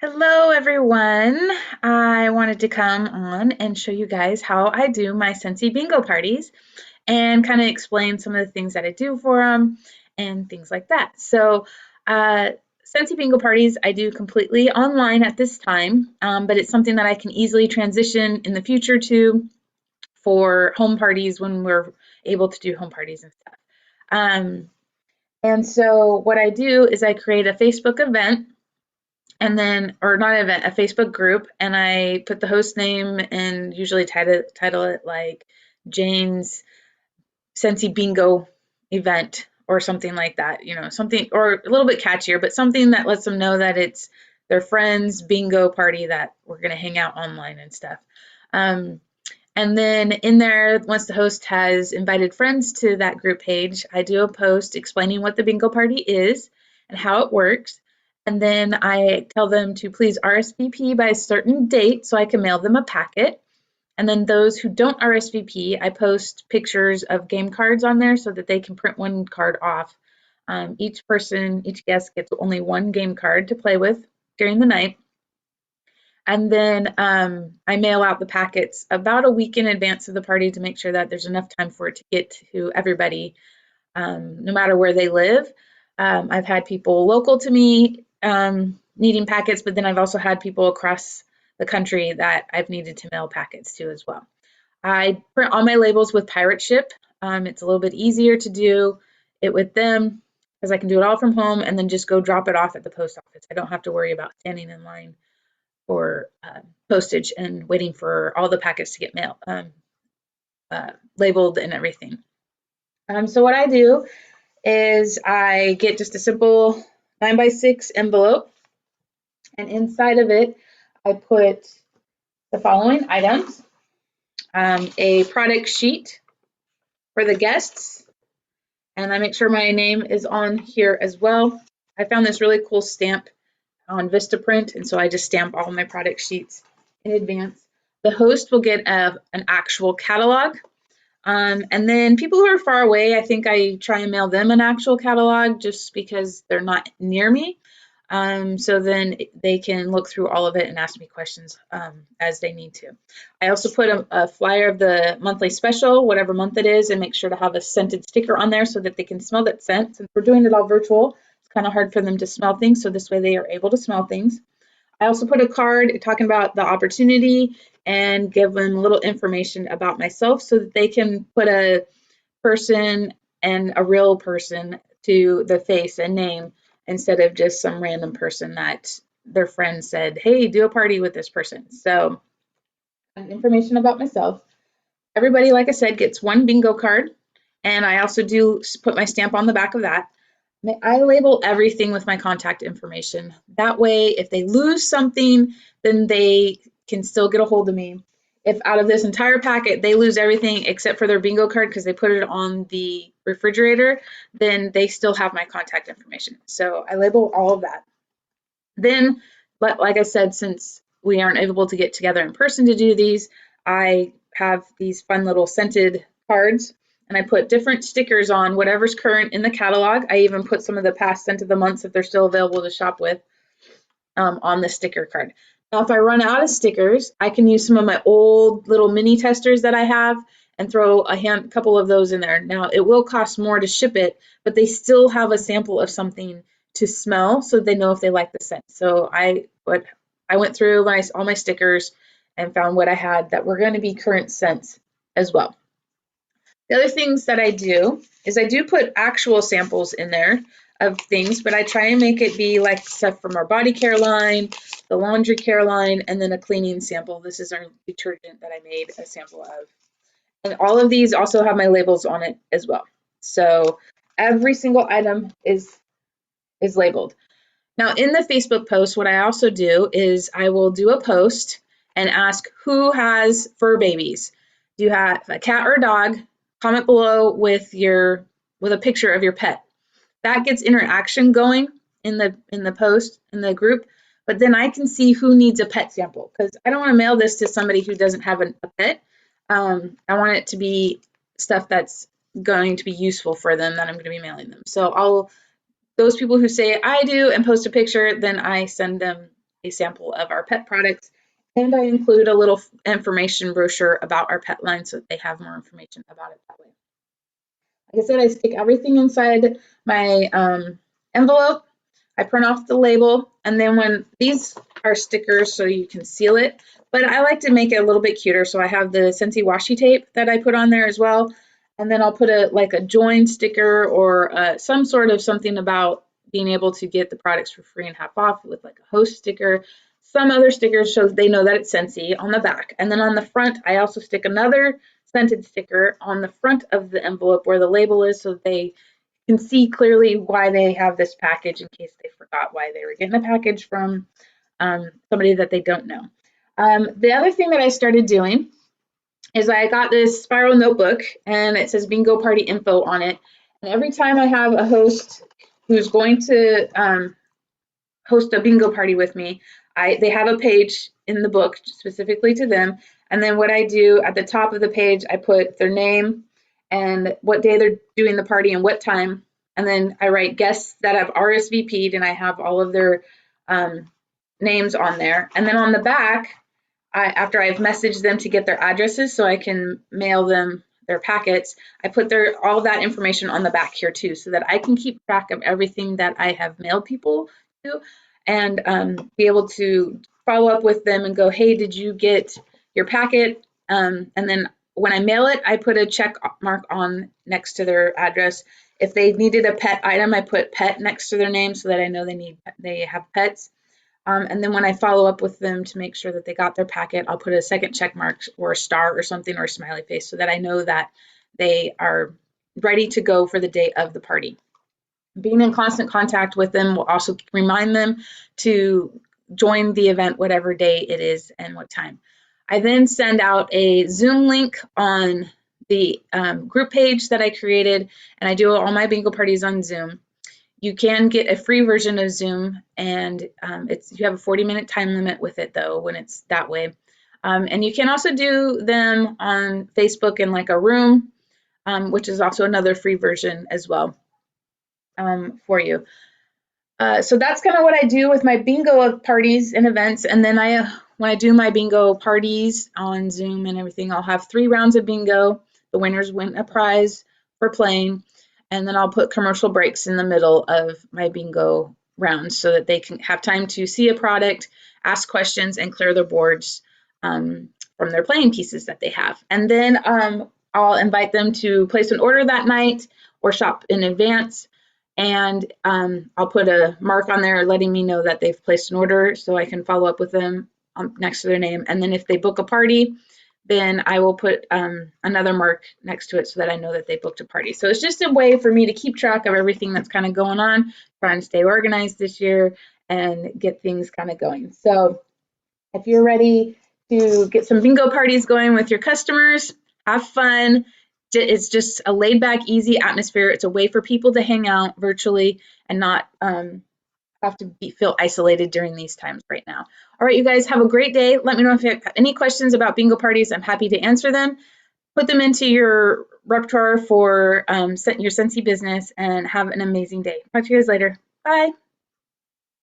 Hello, everyone. I wanted to come on and show you guys how I do my Scentsy bingo parties and kind of explain some of the things that I do for them and things like that. So, Scentsy bingo parties I do completely online at this time, but it's something that I can easily transition in the future to for home parties when we're able to do home parties and stuff. Um, and so, what I do is I create a Facebook event and then, or not an event, a Facebook group, and I put the host name and usually title it like Jane's Scentsy Bingo event or something like that, something or a little bit catchier, but something that lets them know that it's their friends' bingo party that we're going to hang out online and stuff. Um, and then in there, once the host has invited friends to that group page, I do a post explaining what the bingo party is and how it works. And then I tell them to please RSVP by a certain date so I can mail them a packet. And then those who don't RSVP, I post pictures of game cards on there so that they can print one card off. Each guest gets only one game card to play with during the night. And then I mail out the packets about a week in advance of the party to make sure that there's enough time for it to get to everybody, no matter where they live. I've had people local to me needing packets, but then I've also had people across the country that I've needed to mail packets to as well. I print all my labels with Pirate Ship. It's a little bit easier to do it with them because I can do it all from home and then just go drop it off at the post office. I don't have to worry about standing in line for postage and waiting for all the packets to get mailed, labeled and everything. So what I do is I get just a simple 9x6 envelope, and inside of it I put the following items: a product sheet for the guests, and I make sure my name is on here as well. I found this really cool stamp on Vistaprint, and so I just stamp all my product sheets in advance. The host will get an actual catalog, and then people who are far away, I think I try and mail them an actual catalog just because they're not near me. So then they can look through all of it and ask me questions as they need to. I also put a flyer of the monthly special, whatever month it is, and make sure to have a scented sticker on there so that they can smell that scent. Since we're doing it all virtual, it's kind of hard for them to smell things, so this way they are able to smell things. I also put a card talking about the opportunity and give them a little information about myself so that they can put a person and a real person to the face and name instead of just some random person that their friend said, hey, do a party with this person. So information about myself. Everybody, like I said, gets one bingo card, and I also do put my stamp on the back of that. I label everything with my contact information. That way, if they lose something, then they can still get a hold of me. If out of this entire packet they lose everything except for their bingo card because they put it on the refrigerator, then they still have my contact information. So I label all of that. Then, like I said, since we aren't able to get together in person to do these, I have these fun little scented cards, and I put different stickers on whatever's current in the catalog. I even put some of the past scent of the months if they're still available to shop with on the sticker card. Now, if I run out of stickers, I can use some of my old little mini testers that I have and throw a couple of those in there. Now, it will cost more to ship it, but they still have a sample of something to smell so they know if they like the scent. So I went through all my stickers and found what I had that were going to be current scents as well. The other things that I do is I do put actual samples in there of things, but I try and make it be like stuff from our body care line, the laundry care line, and then a cleaning sample. This is our detergent that I made a sample of. And all of these also have my labels on it as well. So every single item is labeled. Now in the Facebook post, what I also do is I will do a post and ask who has fur babies. Do you have a cat or a dog? Comment below with a picture of your pet. That gets interaction going in the post, in the group, but then I can see who needs a pet sample because I don't want to mail this to somebody who doesn't have a pet. I want it to be stuff that's going to be useful for them that I'm going to be mailing them. So those people who say I do and post a picture, then I send them a sample of our pet products, and I include a little information brochure about our pet line so that they have more information about it that way. Like I said, I stick everything inside my envelope. I print off the label, and then when these are stickers so you can seal it, but I like to make it a little bit cuter, so I have the Scentsy washi tape that I put on there as well, and then I'll put a join sticker or some sort of something about being able to get the products for free and half off with like a host sticker, some other stickers so they know that it's Scentsy on the back, and then on the front I also stick another scented sticker on the front of the envelope where the label is so they can see clearly why they have this package in case they forgot why they were getting a package from somebody that they don't know. The other thing that I started doing is I got this spiral notebook and it says bingo party info on it. And every time I have a host who's going to host a bingo party with me, they have a page in the book specifically to them. And then what I do at the top of the page, I put their name and what day they're doing the party and what time. And then I write guests that have RSVP'd and I have all of their names on there. And then on the back, after I've messaged them to get their addresses so I can mail them their packets, I put all of that information on the back here too so that I can keep track of everything that I have mailed people to and be able to follow up with them and go, hey, did you get your packet? And then when I mail it, I put a check mark on next to their address. If they needed a pet item, I put pet next to their name so that I know they have pets. And then when I follow up with them to make sure that they got their packet, I'll put a second check mark or a star or something or a smiley face so that I know that they are ready to go for the day of the party. Being in constant contact with them will also remind them to join the event, whatever day it is and what time. I then send out a Zoom link on the group page that I created, and I do all my bingo parties on Zoom. You can get a free version of Zoom, and you have a 40-minute time limit with it though when it's that way. And you can also do them on Facebook in like a room, which is also another free version as well for you. So that's kind of what I do with my bingo parties and events. And then when I do my bingo parties on Zoom and everything, I'll have 3 rounds of bingo. The winners win a prize for playing. And then I'll put commercial breaks in the middle of my bingo rounds so that they can have time to see a product, ask questions, and clear their boards from their playing pieces that they have. And then I'll invite them to place an order that night or shop in advance. And I'll put a mark on there letting me know that they've placed an order so I can follow up with them next to their name. And then if they book a party, then I will put another mark next to it so that I know that they booked a party. So it's just a way for me to keep track of everything that's kind of going on, trying to stay organized this year and get things kind of going. So if you're ready to get some bingo parties going with your customers, have fun. It's just a laid back, easy atmosphere. It's a way for people to hang out virtually and not have to feel isolated during these times right now. All right, you guys have a great day. Let me know if you have any questions about bingo parties. I'm happy to answer them. Put them into your repertoire for your Scentsy business and have an amazing day. Talk to you guys later. Bye.